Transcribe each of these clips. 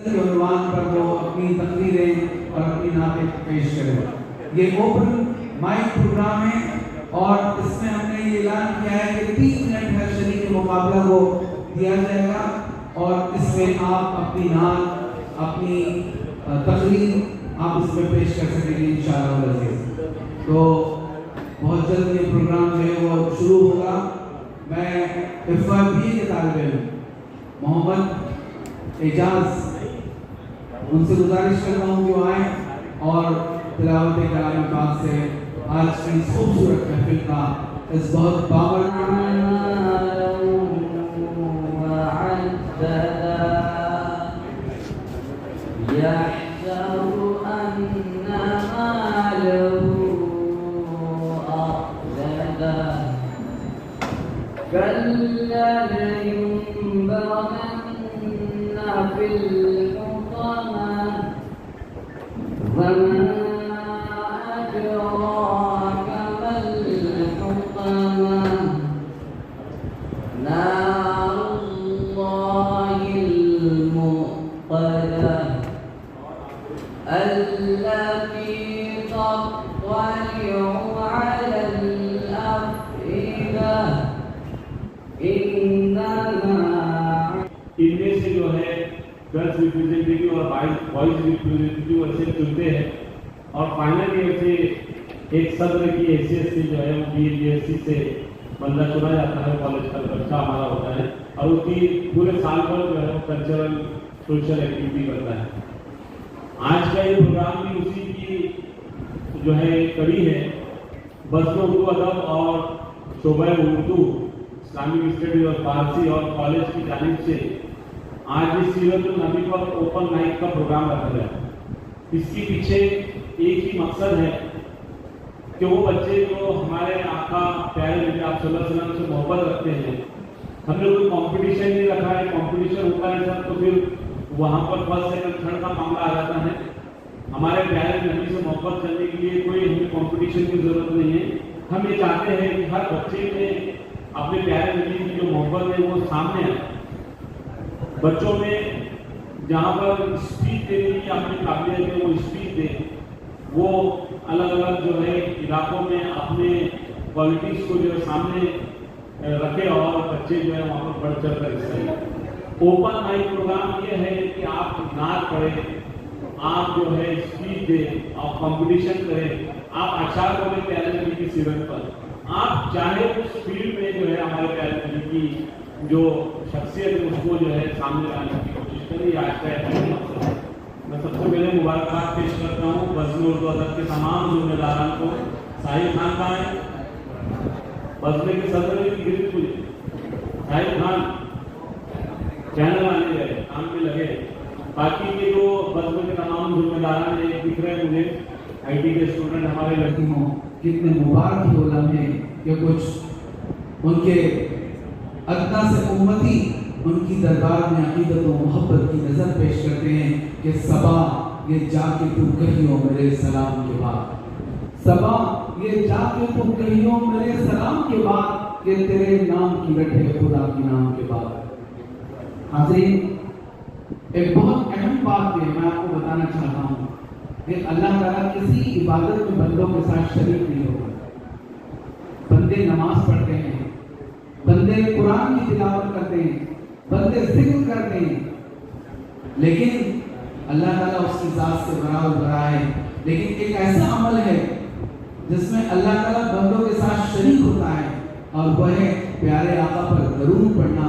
उन्वान पर वो अपनी तकरीरें और अपनी नातें पेश करें। ये ओपन माइक प्रोग्राम है और इसमें हमने ये ऐलान किया है कि 3 मिनट हर शरीक मुकाबला को दिया जाएगा और इसमें आप अपनी नात, अपनी तकरीर आप इसमें पेश कर सकेंगे इंशाअल्लाह। तो बहुत जल्द ये प्रोग्राम जो है वो शुरू होगा। मैं इफ़.बी.ए के तालिब इल्म मोहम्मद एजाज उनसे गुजारिश करता हूँ कि वो आए और तिलावत कलाम पाक से आज की खूबसूरत महफिल का इस बहुत इनमें से जो है गर्ल्स रिप्रेजेंटेटिव और बॉयज रिप्रेजेंटेटिव ऐसे चुनते हैं और फाइनल ईयर से एक सत्र की हैसियत से जो है वो BA-BSc से बंदा चुना जाता है। कॉलेज का बच्चा हमारा होता है और उसकी पूरे साल भर जो है वो कल्चरल सोशल एक्टिविटी करता है। आज का ये प्रोग्राम भी उसी की जो है कड़ी है। बस में उर्दू अदब और शोबा उर्दू इस्लामिक स्टडीज और फारसी और कॉलेज की जानिब से आज इस सीरतुन नबी पर ओपन माइक का प्रोग्राम रखा गया। इसके पीछे एक ही मकसद है कि वो बच्चे जो हमारे आका प्यारे नबी आप सल्लल्लाहु अलैहि वसल्लम से मोहब्बत रखते हैं, हमने कोई कंपटीशन नहीं रखा है। कंपटीशन होता है सब तो फिर वहाँ पर फर्स्ट सेकंड थर्ड का मामला आ जाता है। हमारे प्यारे नबी से मोहब्बत करने के लिए कोई हमें कंपटीशन की जरूरत नहीं है। हम ये चाहते हैं कि हर बच्चे में अपने प्यारे नबी की जो मोहब्बत है वो सामने आए। बच्चों में जहाँ पर स्पीच देने की अपनी काबिलियत है वो स्पीच दे, वो अलग अलग जो है इलाकों में अपने क्वालिटीज़ को जो है सामने रखे और बच्चे जो है वहाँ पर बढ़ चढ़ कर हिस्सा लें। ओपन माइक प्रोग्राम ये है कि आप नात पढ़ें, आप जो है स्पीच दें, आप कंपटीशन करें, आप अशार बोले प्यारे नबी की सीरत पर। आप चाहे उस फील्ड में जो है हमारे प्यारे नबी की जो शख्सियत है उसको जो है सामने लाने की कोशिश करें। आज का मकसद मैं सबसे पहले मुबारकबाद पेश करता हूँ बज़्म उर्दू अदब के तमाम जिम्मेदारान को। साहिब खान का है बज़्म के सदर की गिरफ्त हुई, साहिब खान चैनल आने गए, काम में लगे। बाकी के जो बज़्म के तमाम जिम्मेदारान है दिख रहे मुझे IT के स्टूडेंट हमारे लड़की हों, कितने मुबारक हो लम्हे कि कुछ उनके अदना से उम्मती उनकी दरबार में अकीदत और मोहब्बत की नज़र पेश करते हैं कि सबा ये जाके तू कहियो मेरे सलाम के बाद, सबा ये जाके तू कहियो मेरे सलाम के बाद, ये तेरे नाम की रटे खुदा की नाम के बाद। हाज़रीन, एक बहुत अहम बात है मैं आपको बताना चाहता हूँ कि अल्लाह ताला किसी इबादत में बंदों के साथ शरीक नहीं होगा। बंदे नमाज पढ़ते हैं, बंदे कुरान की तिलावत करते हैं, बंदे जिक्र करते हैं, लेकिन अल्लाह ताला उसकी ज़ात से बरा है। लेकिन एक ऐसा अमल है जिसमें अल्लाह ताला बंदों के साथ शरीक होता है और वह है प्यारे आका पर दरूद पढ़ना।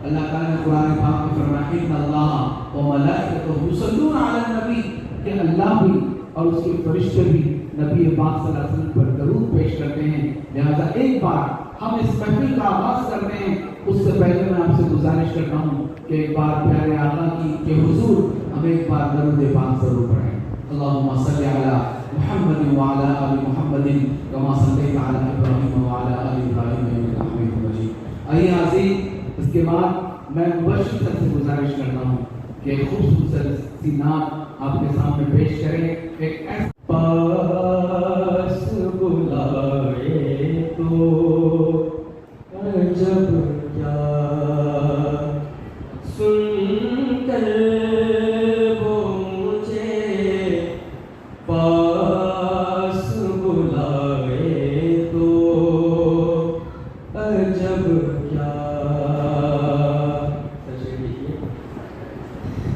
अल्लाह ताला ने कुरान पाक में फरमाया इन्नल्लाह व मलाइकतहु युसल्लूना अलन नबी, कि अल्लाह भी और उसके फरिश्ते भी नबी पाक सल्लल्लाहु अलैहि वसल्लम पर दरूद पेश करते हैं। लिहाजा एक बार हम इस महफिल का आगाज करते हैं, उससे पहले मैं आपसे गुजारिश करता हूँ कि एक बार प्यारे आका की के हुजूर हम एक बार दरूद पाक जरूर पढ़ें। अल्लाहुम्मा सल्लि अला मुहम्मद व अला आलि मुहम्मद कमा सल्लैता अला इब्राहीम व अला आलि इब्राहीम इन्नका हमीदुम मजीद। आइए हाज़रीन, इसके बाद मैं मुबश्शिर से गुजारिश करता हूँ कि खूबसूरत सी नात आपके सामने पेश करें। एक ऐसा पास बुलाए तो अजब क्या सुनकर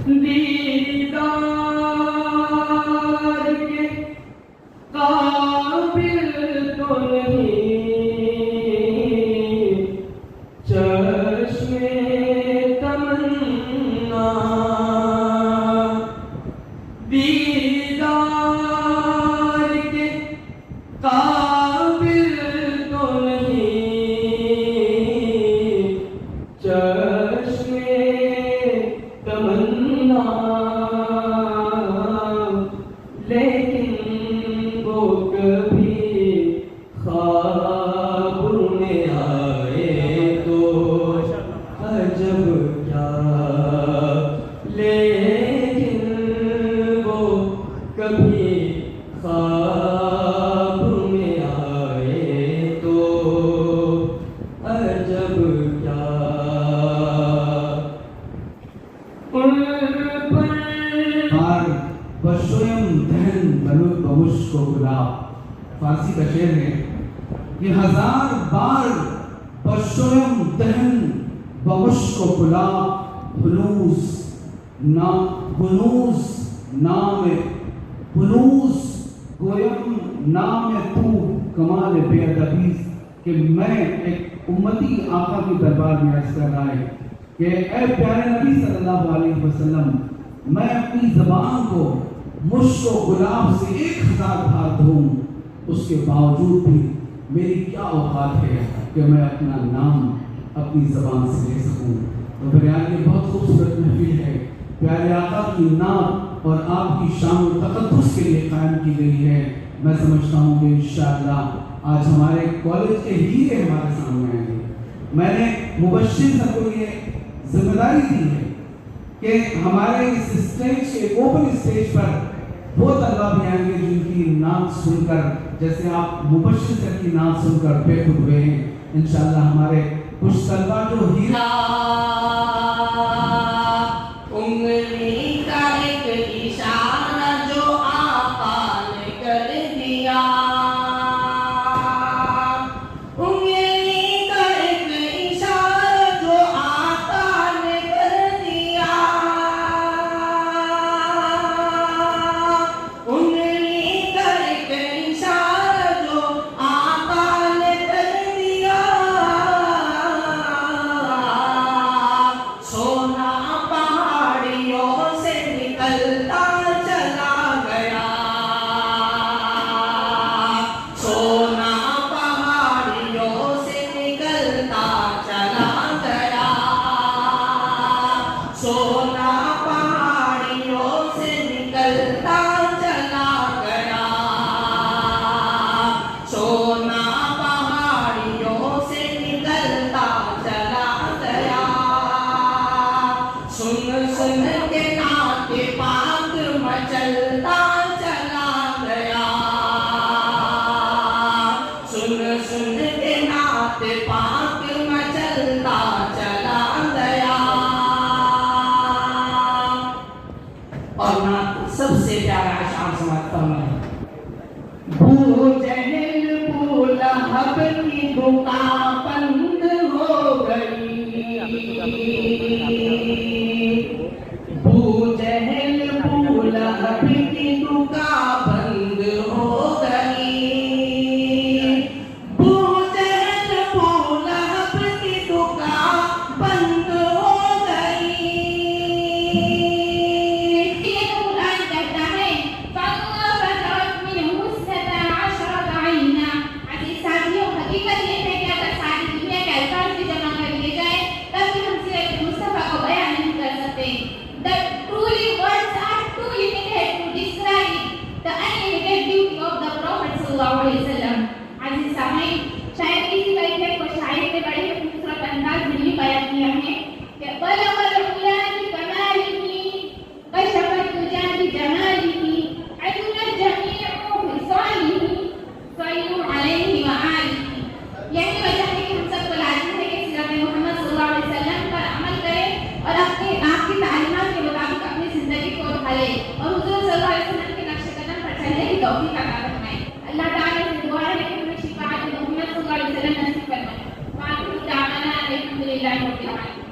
दीदार के काबिल तो नहीं चश्मे तमन्ना, दीदार के काबिल तो नहीं चश्मे तमन्ना, लेकिन वो कभी ख्वाब में आए तो अजब क्या, लेकिन वो कभी ख्वाब में आए तो अजब क्या। उन पर बार बशोयम दहन बनु बमुश्को गुलाब, फारसी का शेर है कि 1000 बार बशोयम दहन बमुश्को गुलाब, हुनूस नाम हुनूस गोयम नाम तू कमाल बेअदबी, कि मैं एक उम्मती आका के दरबार में अर्ज कर रहा है कि ऐ प्यारे नबी सल्लल्लाहु अलैहि वसल्लम, मैं अपनी ज़बान को मुश्क व गुलाब से 1000 बार धोऊं, उसके बावजूद भी मेरी क्या औकात है कि मैं अपना नाम अपनी ज़बान से ले सकूं। तो बयान ये बहुत खूबसूरत महफिल है, प्यारे आका की नाम और आपकी शान व तक़द्दुस के लिए कायम की गई है। मैं समझता हूँ कि इंशाअल्लाह आज हमारे कॉलेज के हीरे हमारे सामने आएंगे। मैंने मुबश्शिर सर को ये जिम्मेदारी दी है कि हमारे इस स्टेज के ओपन स्टेज पर वो तलबा भी आएंगे जिनकी नात सुनकर, जैसे आप मुबश्शिर सर की नात सुनकर बेखुद हुए हैं, इंशाअल्लाह हमारे कुछ तलबा जो हीरा उंगली का एक इशारा जो आका ने कर दिया, उंगली का एक इशारा जो आका ने कर दिया, उंगली का एक इशारा जो आका ने कर दिया, सोना पहाड़ियों से निकलता चला गया, सोना पहाड़ियों से निकलता चला गया, सोना पहाड़ियों से निकलता चला गया, सोना पहाड़ियों से निकलता चला गया। सुन सुन के नाते पाक मचलता चला गया, सुन सुन के नाते पाक मचलता चला गया। और नात सबसे प्यारा अशार समाप्त है। बू जहल बू लहब की दुकान बंद हो गई, बू जहल बू लहब की दुकान बंद हो गई, बू जहल बू लहब की दुकान बंद हो गई। ये कुरान कहता है फल्लाह बदरत मिनहु 17 आईना। अजीज साथियों, हकीकत ये है कि अगर सारी दुनिया के अल्फाज भी जमा कर लिए जाए तब भी हम सीरत मुस्तफा को बयान नहीं कर सकते। The truly words are too limited to describe the unlimited beauty of the Prophet sallallahu alaihi wasallam। अजीज सामीन, शायद इसी कैफियत को शायर ने बड़े ही खूबसूरत अंदाज में भी बयान किया है कि बलगल उला की कमालिही कशफत तुजा की जमालिही अदुल जमीउ फिसालिही सल्लु अलैहि व आलिही। यही वजह है कि हम सबको लाजिम है कि सीरत मोहम्मद सल्लल्लाहु अलैहि वसल्लम पर अमल करें और अपने आपकी तालीमात के मुताबिक अपनी जिंदगी को ढालें और हुजूर सल्लल्लाहु अलैहि वसल्लम के नक्शे कदम पर चलने की तौफीक अता फरमाएं। अल्लाह ताला से दुआ है कि हमें शिफाअत मोहम्मद सल्लल्लाहु अलैहि वसल्लम नसीब फरमाए। वाक़िअ दाना अल्हम्दुलिल्लाहि रब्बिल आलमीन।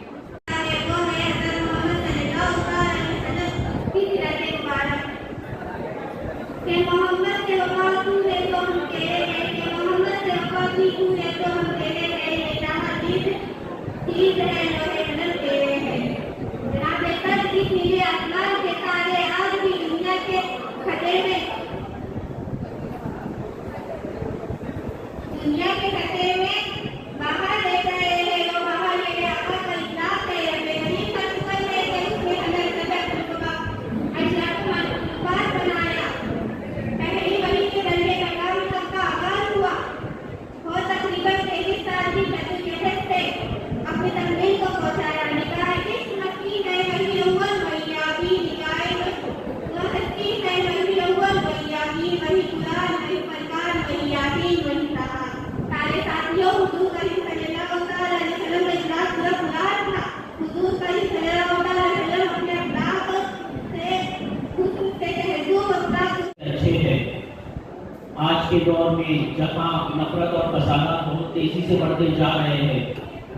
के दौर में जहाँ नफरत और फसादात बहुत तेजी से बढ़ते जा रहे हैं,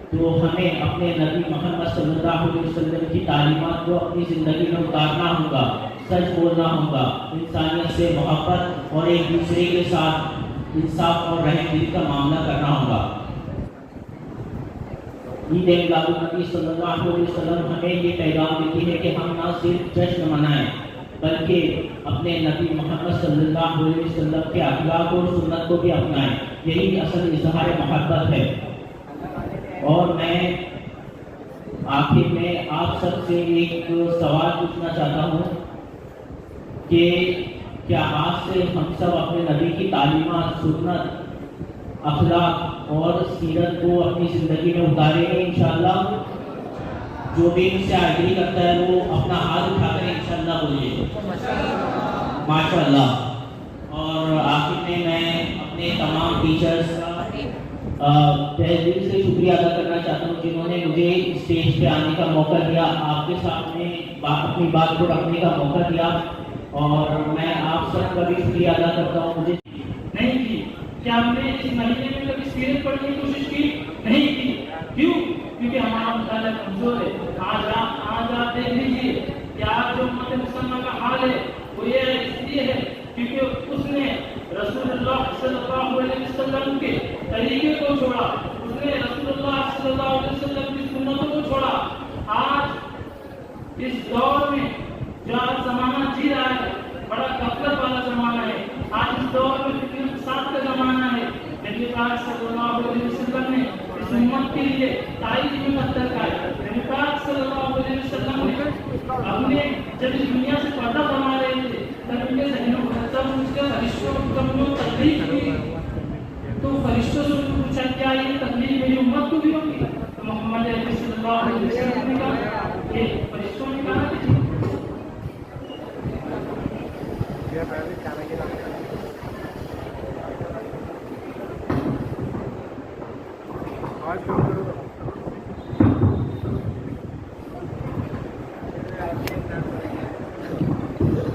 तो हमें अपने नबी मोहम्मद सल्लल्लाहु अलैहि वसल्लम की तालीमात को अपनी ज़िंदगी में उतारना होगा, सच बोलना होगा, इंसानियत से मोहब्बत और एक दूसरे के साथ इंसाफ और रहमदिली का मामला करना होगा। ईद मिलादुन्नबी सल्लल्लाहु अलैहि वसल्लम हमें ये पैगाम देती है कि हम ना सिर्फ जश्न मनाएं, बल्कि अपने नबी मोहम्मद सल्लल्लाहु अलैहि वसल्लम के अखलाक और सुन्नत को भी अपनाएं। यही असल इजहार मोहब्बत है। और मैं आखिर में आप सबसे एक सवाल पूछना चाहता हूँ कि क्या आज से हम सब अपने नबी की तालीमात, सुन्नत, अखलाक और सीरत को अपनी ज़िंदगी में उतारेंगे इंशाअल्लाह। जो भी मुझसे एग्री करता है वो अपना हाथ उठाकर इंशाअल्लाह बोलिए माशाअल्लाह। और आखिर में मैं अपने तमाम टीचर्स का तहे दिल से शुक्रिया अदा करना चाहता हूँ जिन्होंने मुझे स्टेज पे आने का मौका दिया, आपके सामने अपनी बात को रखने का मौका दिया। और मैं आप सबका भी शुक्रिया अदा करता हूँ। मुझे नहीं की, क्या हमने इस महीने में कभी सीरत पढ़ने की कोशिश की? नहीं की। क्यों? क्योंकि हमारा मुताला कमजोर है। आज आप देख लीजिए कि आज जो उम्मत मुसलमान का हाल है वो ये इसलिए है क्योंकि उसने रसूलुल्लाह सल्लल्लाहु अलैहि वसल्लम के तरीके को छोड़ा, उसने रसूलुल्लाह सल्लल्लाहु अलैहि वसल्लम की सुन्नतों को छोड़ा। आज इस दौर में जो आज जमाना जी रहा है बड़ा गफलत वाला जमाना है। आज इस दौर में फिक्र फसाद का जमाना है। नबी पाक सल्लल्लाहु अलैहि वसल्लम ने इस उम्मत के लिए तारीख में पत्थर खाए। नबी पाक सल्लल्लाहु अलैहि वसल्लम ने अपने जब इस दुनिया से पर्दा फरमा रहे थे तब उनके जहनों तब उसके फरिश्तों को तकलीफ हुई, तो फरिश्तों से उनको पूछा क्या ये तकलीफ मेरी उम्मत को भी होगी? तो मोहम्मद अरबी सल्लल्लाहु अलैहि वसल्लम ने कहा ये फरिश्तों ने कहा कि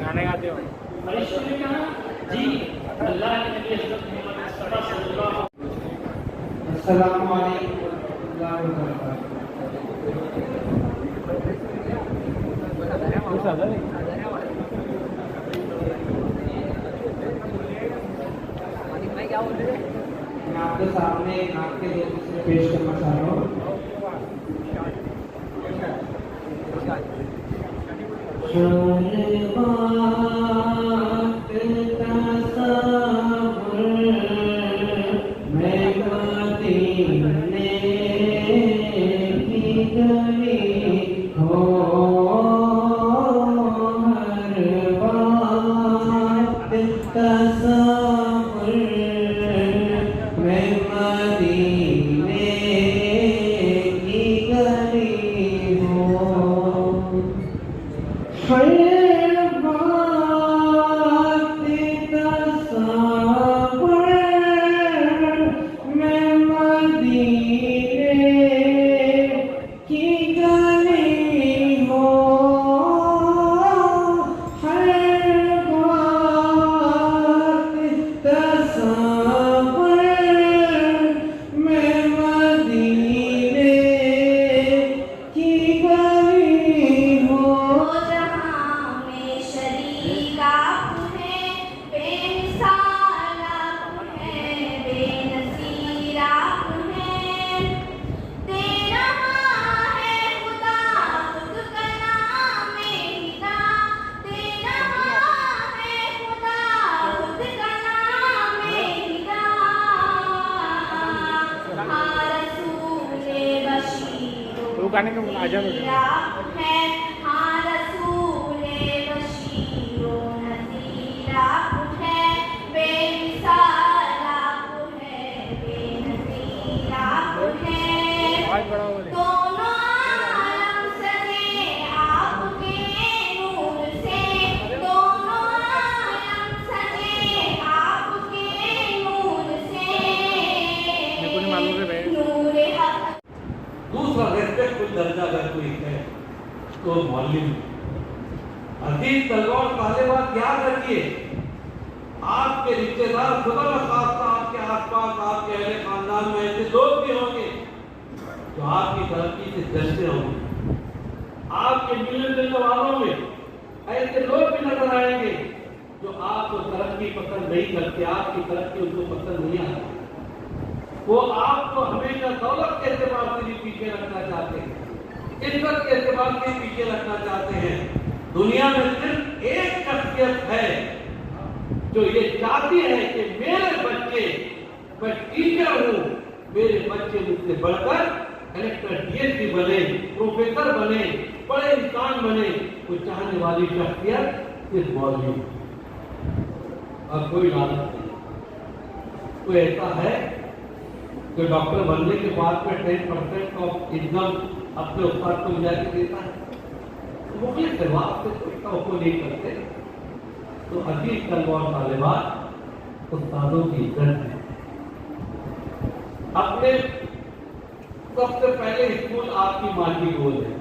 गाने गाते हो? फरिश्तों ने कहा जी अल्लाह के नबी हज़रत मोहम्मद मुस्तफा सल्लल्लाहु अस्सलामु अलैकुम वरहमतुल्लाहि वबरकातुहू। मैं आपके सामने नात के दो दूसरे पेश करना चाह रहा हूँ। गाने का आजान हो जाएगा। दूसरा रेस्पेक्टफुल दर्जा अगर कोई है तो मौलवी। हदीस तलवार पहले बात याद रखिए, आपके रिश्तेदार, खुदा न खास्ता आपके आसपास, आपके अहले खानदान में ऐसे लोग भी होंगे जो आपकी तरक्की से जलते होंगे। आपके मिलने जुलने वालों में ऐसे लोग भी नजर आएंगे जो आपको तरक्की पसंद नहीं करते, आपकी तरक्की उनको पसंद नहीं आती। वो आपको हमेशा दौलत के एतबार से भी पीछे रखना चाहते हैं, इज्जत के एतबार से पीछे रखना चाहते हैं। दुनिया में सिर्फ एक शख्सियत है जो ये चाहती है कि मेरे बच्चे, मैं टीचर हूं, मेरे बच्चे मुझसे बढ़कर कलेक्टर, डीएसपी बने, प्रोफेसर बने, बड़े इंसान बने। वो चाहने वाली शख्सियत सिर्फ मौलवी और कोई लालच नहीं। कोई ऐसा है जो डॉक्टर बनने के बाद में 10% ऑफ इनकम अपने उस्ताद को मिला के देता है, तो वो भी जवाब से कोई तवक्को नहीं करते। तो अजीज तलवार तालिबात उस्तादों की इज्जत है। अपने सबसे पहले स्कूल आपकी माँ की गोद है,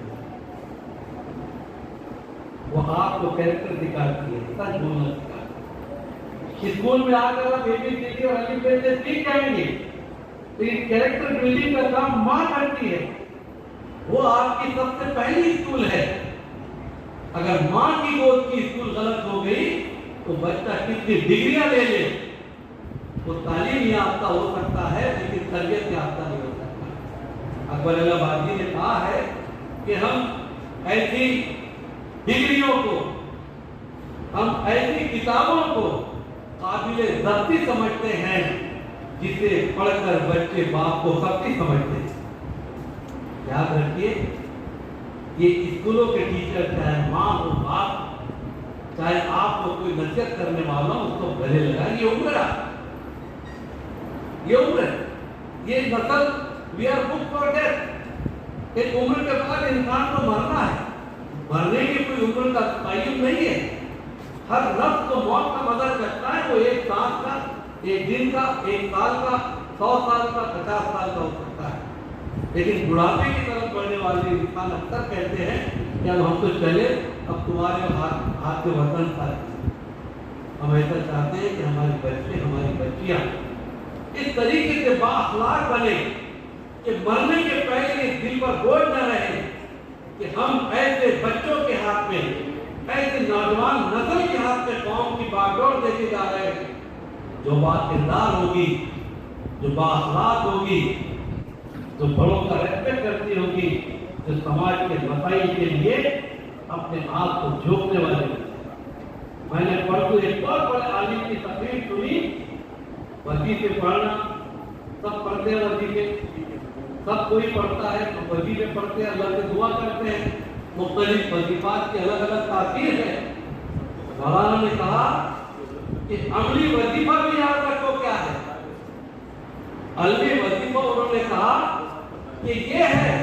वो आपको कैरेक्टर दिखाती है, सच बोलना सिखाती है। स्कूल में आकर आप ABCD और अलिफ से सीख जाएंगे, तो इस कैरेक्टर बिल्डिंग का काम माँ करती है। वो आपकी सबसे पहली स्कूल है। अगर माँ की गोद की स्कूल गलत हो गई तो बच्चा कितनी डिग्रियां ले ले, वो तालीम याफ्ता हो सकता है लेकिन तरबियत याफ्ता नहीं हो सकता। अकबर इलाहाबादी ने कहा है कि हम ऐसी डिग्रियों को, हम ऐसी किताबों को काबिल ज़ब्ती समझते हैं जिसे पढ़कर बच्चे बाप को सख्ती समझते हैं। याद रखिए, ये स्कूलों के टीचर, चाहे माँ हो बाप, चाहे आपको कोई नसीहत करने वाला हो, उसको गले लगाए। ये उम्र है, ये उम्र है, ये नस्ल, we are book for death. एक उम्र के बाद इंसान को मरना है, मरने की कोई उम्र का तय्युम नहीं है। हर नफ्स को मौत का मदद करता है, वो एक सांस का, एक दिन का, एक साल का, 100 साल का, 50 साल का हो सकता है। लेकिन बुढ़ापे की तरफ बढ़ने वाले इंसान अक्सर कहते हैं कि अब हम तो चले, अब तुम्हारे हाथ के वतन था। हम ऐसा चाहते हैं कि हमारे बच्चे, हमारी बच्चियां इस तरीके से बाअखलाक बने कि मरने के पहले दिल पर बोझ न रहे कि हम ऐसे बच्चों के हाथ में, ऐसे नौजवान नस्ल के हाथ में कौम की बागडोर देके जा रहे हैं, जो बाकिरदार होगी, जो बाअखलाक होगी, जो बड़ों का रेस्पेक्ट करती होगी, जो समाज के मसाइल के लिए अपने आप को झोंकने वाले होंगे। मैंने परसों एक बहुत बड़े आलिम की तकरीर सुनी। वजीफे पढ़ना, सब पढ़ते हैं वजीफे, सब कोई पढ़ता है, तो वजीफे पढ़ते हैं, अल्लाह से दुआ करते हैं। मुख्तलिफ वजीफात की अलग अलग तासीर है। मौलाना ने कहा कि अमली वजीफा भी याद रखो क्या है। अलवी वजीफा उन्होंने कहा कि ये है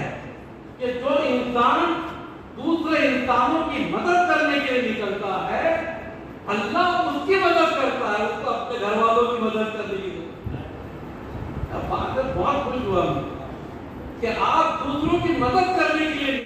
कि जो इंसान दूसरे इंसानों की मदद करने के लिए निकलता है, अल्लाह उसकी मदद करता है, उसको अपने घर वालों की मदद करने की बात। बहुत खुश हुआ कि आप दूसरों की मदद करने के लिए